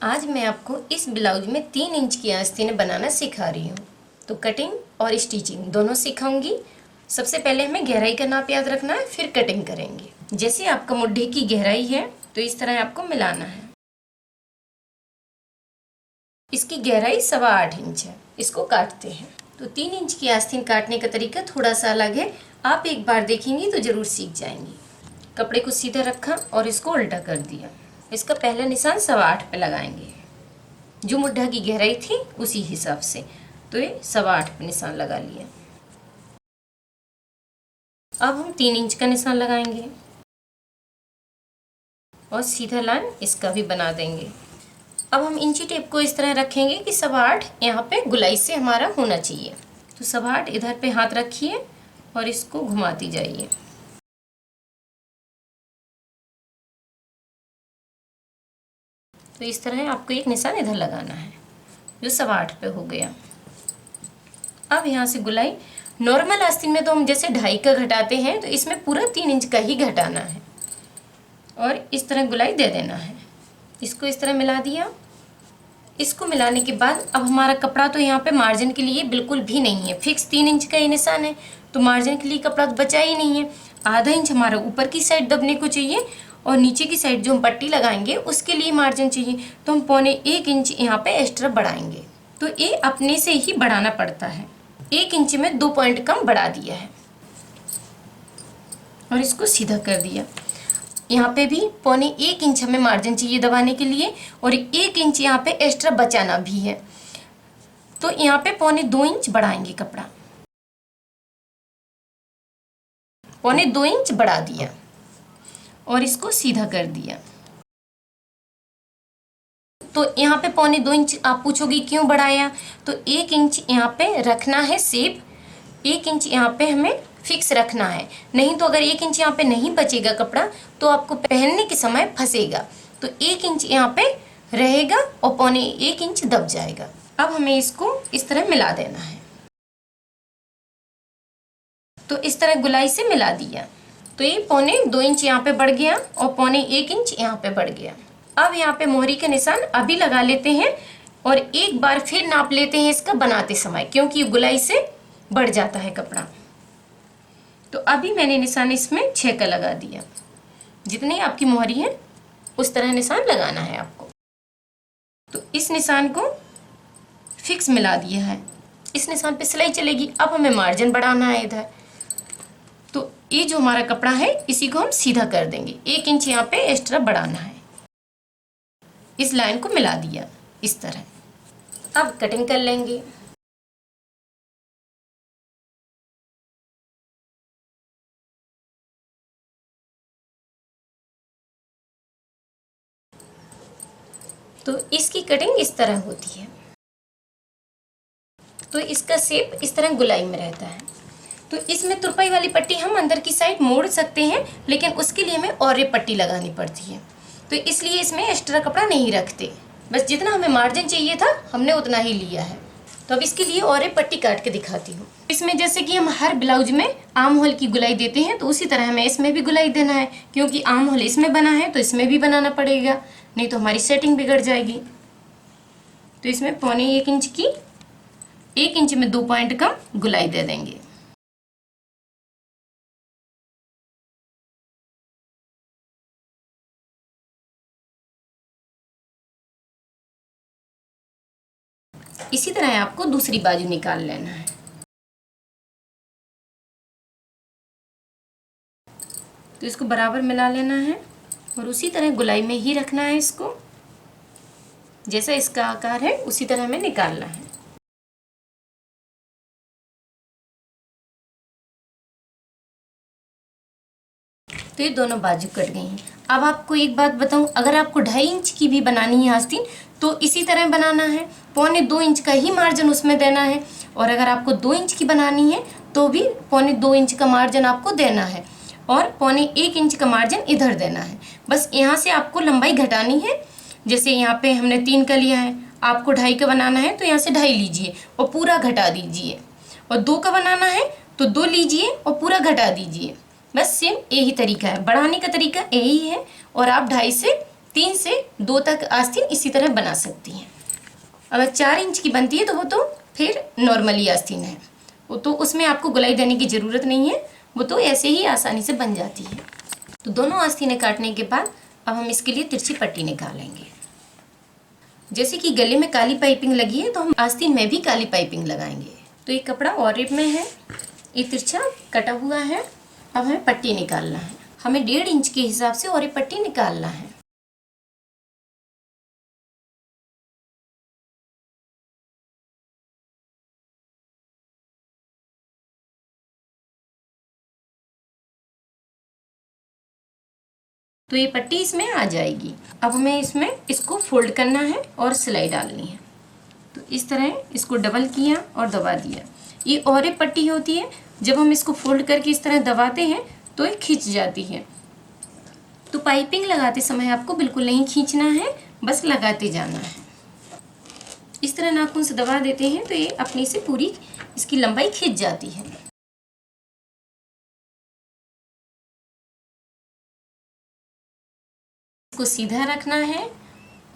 आज मैं आपको इस ब्लाउज में 3 इंच की आस्तीनें बनाना सिखा रही हूँ। तो कटिंग और स्टिचिंग दोनों सिखाऊंगी। सबसे पहले हमें गहराई का नाप याद रखना है, फिर कटिंग करेंगे। जैसे आपका मुड्ढे की गहराई है तो इस तरह आपको मिलाना है। इसकी गहराई 8.25 इंच है। इसको काटते हैं। तो 3 इंच की आस्तीन काटने का तरीका थोड़ा सा अलग है। आप एक बार देखेंगी तो जरूर सीख जाएंगी। कपड़े को सीधा रखा और इसको उल्टा कर दिया। इसका पहला निशान 8.25 पे लगाएंगे। जो मुड्ढा की गहराई थी उसी हिसाब से, तो ये 8.25 पे निशान लगा लिया। अब हम 3 इंच का निशान लगाएंगे और सीधा लाइन इसका भी बना देंगे। अब हम इंची टेप को इस तरह रखेंगे कि 8.25 यहाँ पे गुलाई से हमारा होना चाहिए। तो 8.25 इधर पे हाथ रखिए और इसको घुमाती जाइए। तो इस तरह आपको एक निशान इधर लगाना है जो 8.25 पे हो गया। अब यहाँ से गुलाई, नॉर्मल आस्तीन में तो हम जैसे 2.5 का घटाते हैं, तो इसमें पूरा 3 इंच का ही घटाना है और इस तरह गुलाई दे देना है। इसको इस तरह मिला दिया। इसको मिलाने के बाद अब हमारा कपड़ा तो यहाँ पे मार्जिन के लिए बिल्कुल भी नहीं है। फिक्स 3 इंच का ही निशान है, तो मार्जिन के लिए कपड़ा तो बचा ही नहीं है। आधा इंच हमारा ऊपर की साइड दबने को चाहिए और नीचे की साइड जो हम पट्टी लगाएंगे उसके लिए मार्जिन चाहिए। तो हम 1.25 इंच यहाँ पे एक्स्ट्रा बढ़ाएंगे। तो ये अपने से ही बढ़ाना पड़ता है। 1 इंच में 2 पॉइंट कम बढ़ा दिया है और इसको सीधा कर दिया। यहाँ पे भी 1.25 इंच हमें मार्जिन चाहिए दबाने के लिए और 1 इंच यहाँ पे एक्स्ट्रा बचाना भी है। तो यहाँ पे 2.25 इंच बढ़ाएंगे कपड़ा। 2.25 इंच बढ़ा दिया और इसको सीधा कर दिया। तो यहाँ पे 2.25 इंच आप पूछोगे क्यों बढ़ाया, तो 1 इंच यहाँ पे रखना है सेफ। 1 इंच यहाँ पे हमें फिक्स रखना है, नहीं तो अगर 1 इंच यहाँ पे नहीं बचेगा कपड़ा तो आपको पहनने के समय फंसेगा। तो 1 इंच यहाँ पे रहेगा और 1.25 इंच दब जाएगा। अब हमें इसको इस तरह मिला देना है। तो इस तरह गुलाई से मिला दिया। तो ये 2.25 इंच यहाँ पे बढ़ गया और 1.25 इंच यहाँ पे बढ़ गया। अब यहाँ पे मोहरी का निशान अभी लगा लेते हैं और एक बार फिर नाप लेते हैं इसका बनाते समय, क्योंकि गुलाई से बढ़ जाता है कपड़ा। तो अभी मैंने निशान इसमें 6 का लगा दिया। जितनी आपकी मोहरी है उस तरह निशान लगाना है आपको। तो इस निशान को फिक्स मिला दिया है। इस निशान पे सिलाई चलेगी। अब हमें मार्जिन बढ़ाना है इधर। तो ये जो हमारा कपड़ा है इसी को हम सीधा कर देंगे। 1 इंच यहाँ पे एक्स्ट्रा बढ़ाना है। इस लाइन को मिला दिया इस तरह। अब कटिंग कर लेंगे। तो इसकी कटिंग इस तरह होती है। तो इसका शेप इस तरह गुलाई में रहता है। तो इसमें तुरपाई वाली पट्टी हम अंदर की साइड मोड़ सकते हैं, लेकिन उसके लिए हमें और पट्टी लगानी पड़ती है। तो इसलिए इसमें एक्स्ट्रा कपड़ा नहीं रखते। बस जितना हमें मार्जिन चाहिए था हमने उतना ही लिया है। तो अब इसके लिए और पट्टी काट के दिखाती हूँ। इसमें जैसे कि हम हर ब्लाउज में आर्म होल की गुलाई देते हैं, तो उसी तरह हमें इसमें भी गुलाई देना है। क्योंकि आर्म होल इसमें बना है तो इसमें भी बनाना पड़ेगा, नहीं तो हमारी सेटिंग बिगड़ जाएगी। तो इसमें 1.25 इंच की 1 इंच में 2 पॉइंट कम गुलाई दे देंगे। इसी तरह आपको दूसरी बाजू निकाल लेना है। तो इसको बराबर मिला लेना है और उसी तरह गुलाई में ही रखना है इसको। जैसा इसका आकार है उसी तरह हमें निकालना है। तो ये दोनों बाजू कट गई हैं। अब आपको एक बात बताऊं, अगर आपको 2.5 इंच की भी बनानी है आस्तीन तो इसी तरह बनाना है। 2.25 इंच का ही मार्जिन उसमें देना है। और अगर आपको 2 इंच की बनानी है तो भी 2.25 इंच का मार्जिन आपको देना है और 1.25 इंच का मार्जिन इधर देना है। बस यहाँ से आपको लंबाई घटानी है। जैसे यहाँ पे हमने 3 का लिया है, आपको 2.5 का बनाना है तो यहाँ से 2.5 लीजिए और पूरा घटा दीजिए। और 2 का बनाना है तो 2 लीजिए और पूरा घटा दीजिए। बस सेम यही तरीका है, बढ़ाने का तरीका यही है। और आप 2.5 से 3 से 2 तक आस्तीन इसी तरह बना सकती हैं। अगर 4 इंच की बनती है तो वो तो फिर नॉर्मली आस्तीन है, वो तो उसमें आपको गोलाई देने की ज़रूरत नहीं है, वो तो ऐसे ही आसानी से बन जाती है। तो दोनों आस्तीनें काटने के बाद अब हम इसके लिए तिरछी पट्टी निकालेंगे। जैसे कि गले में काली पाइपिंग लगी है तो हम आस्तीन में भी काली पाइपिंग लगाएंगे। तो ये कपड़ा और रिप में है, ये तिरछा कटा हुआ है। अब हमें पट्टी निकालना है, हमें 1.5 इंच के हिसाब से और ये पट्टी निकालना है। तो ये पट्टी इसमें आ जाएगी। अब हमें इसमें इसको फोल्ड करना है और सिलाई डालनी है। तो इस तरह इसको डबल किया और दबा दिया। ये और एक पट्टी होती है, जब हम इसको फोल्ड करके इस तरह दबाते हैं तो ये खींच जाती है। तो पाइपिंग लगाते समय आपको बिल्कुल नहीं खींचना है, बस लगाते जाना है। इस तरह नाखून से दबा देते हैं तो ये अपने से पूरी इसकी लंबाई खींच जाती है। इसको सीधा रखना है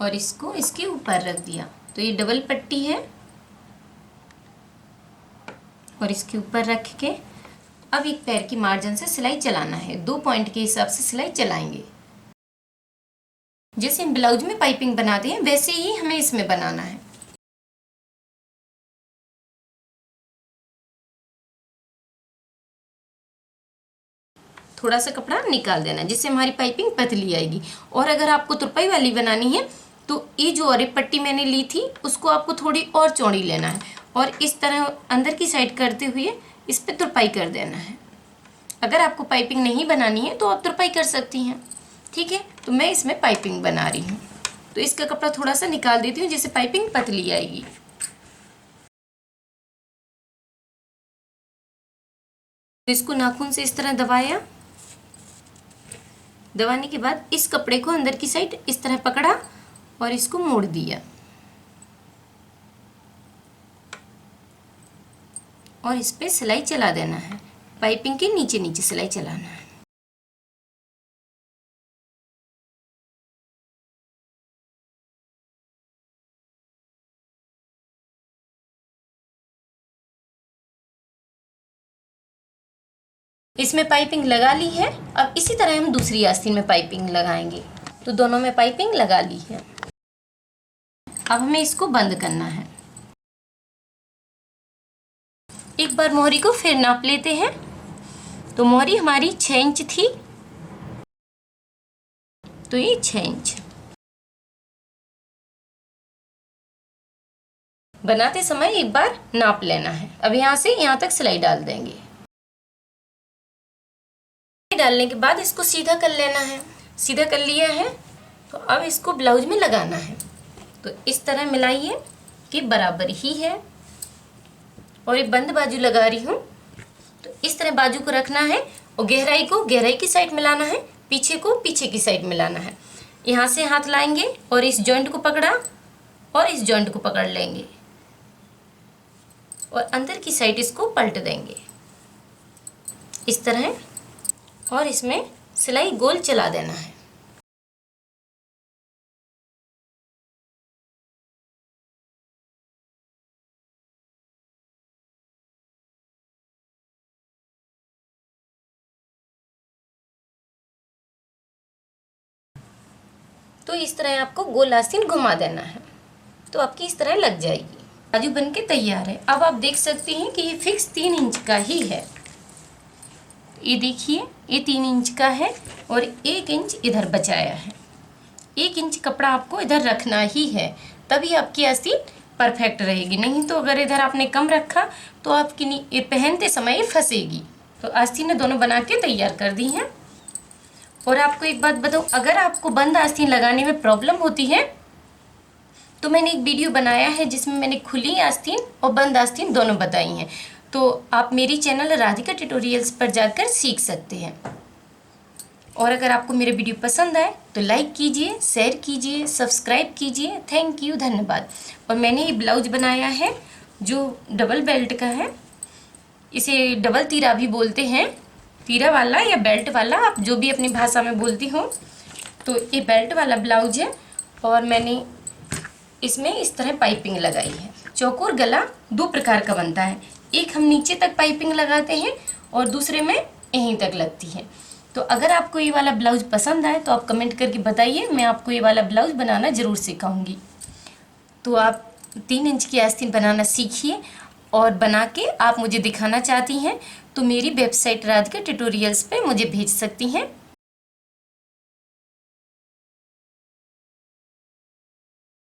और इसको इसके ऊपर रख दिया। तो ये डबल पट्टी है और इसके ऊपर रख के अब एक पैर की मार्जिन से सिलाई चलाना है। 2 पॉइंट के हिसाब से सिलाई चलाएंगे। जैसे हम ब्लाउज में पाइपिंग बनाते हैं वैसे ही हमें इसमें बनाना है। थोड़ा सा कपड़ा निकाल देना जिससे हमारी पाइपिंग पतली आएगी। और अगर आपको तुरपाई वाली बनानी है तो ये जो और एक पट्टी मैंने ली थी उसको आपको थोड़ी और चौड़ी लेना है और इस तरह अंदर की साइड करते हुए इस पे तुरपाई कर देना है। अगर आपको पाइपिंग नहीं बनानी है तो आप तुरपाई कर सकती हैं, ठीक है। तो मैं इसमें पाइपिंग बना रही हूँ, तो इसका कपड़ा थोड़ा सा निकाल देती हूँ जिससे पाइपिंग पतली आएगी। तो इसको नाखून से इस तरह दबाया। दबाने के बाद इस कपड़े को अंदर की साइड इस तरह पकड़ा और इसको मोड़ दिया और इस पे सिलाई चला देना है। पाइपिंग के नीचे नीचे सिलाई चलाना है। इसमें पाइपिंग लगा ली है। अब इसी तरह हम दूसरी आस्तीन में पाइपिंग लगाएंगे। तो दोनों में पाइपिंग लगा ली है। अब हमें इसको बंद करना है। एक बार मोहरी को फिर नाप लेते हैं। तो मोहरी हमारी 6 इंच थी, तो ये 6 इंच। बनाते समय एक बार नाप लेना है। अब यहाँ से यहाँ तक सिलाई डाल देंगे। डालने के बाद इसको सीधा कर लेना है। सीधा कर लिया है तो अब इसको ब्लाउज में लगाना है। तो इस तरह मिलाइए कि बराबर ही है। और ये बंद बाजू लगा रही हूँ, तो इस तरह बाजू को रखना है और गहराई को गहराई की साइड मिलाना है, पीछे को पीछे की साइड मिलाना है। यहाँ से हाथ लाएंगे और इस जॉइंट को पकड़ा और इस जॉइंट को पकड़ लेंगे और अंदर की साइड इसको पलट देंगे इस तरह, और इसमें सिलाई गोल चला देना है। तो इस तरह आपको गोल आस्तीन घुमा देना है, तो आपकी इस तरह लग जाएगी। बाजू बन के तैयार है। अब आप देख सकते हैं कि ये फिक्स 3 इंच का ही है। ये देखिए, ये 3 इंच का है और 1 इंच इधर बचाया है। 1 इंच कपड़ा आपको इधर रखना ही है, तभी आपकी आस्तीन परफेक्ट रहेगी। नहीं तो अगर इधर आपने कम रखा तो आपकी ये पहनते समय फंसेगी। तो आस्तीनें दोनों बना के तैयार कर दी हैं। और आपको एक बात बताऊँ, अगर आपको बंद आस्तीन लगाने में प्रॉब्लम होती है तो मैंने एक वीडियो बनाया है जिसमें मैंने खुली आस्तीन और बंद आस्तीन दोनों बताई हैं। तो आप मेरी चैनल राधिका ट्यूटोरियल्स पर जाकर सीख सकते हैं। और अगर आपको मेरे वीडियो पसंद आए तो लाइक कीजिए, शेयर कीजिए, सब्सक्राइब कीजिए। थैंक यू, धन्यवाद। और मैंने ये ब्लाउज बनाया है जो डबल बेल्ट का है। इसे डबल तीरा भी बोलते हैं, तीरा वाला या बेल्ट वाला, आप जो भी अपनी भाषा में बोलती हो। तो ये बेल्ट वाला ब्लाउज है और मैंने इसमें इस तरह पाइपिंग लगाई है। चौकोर गला दो प्रकार का बनता है, एक हम नीचे तक पाइपिंग लगाते हैं और दूसरे में यहीं तक लगती है। तो अगर आपको ये वाला ब्लाउज पसंद आए तो आप कमेंट करके बताइए, मैं आपको ये वाला ब्लाउज बनाना ज़रूर सिखाऊंगी। तो आप 3 इंच की आस्तीन बनाना सीखिए और बना के आप मुझे दिखाना चाहती हैं तो मेरी वेबसाइट राधिका ट्यूटोरियल्स पे मुझे भेज सकती हैं।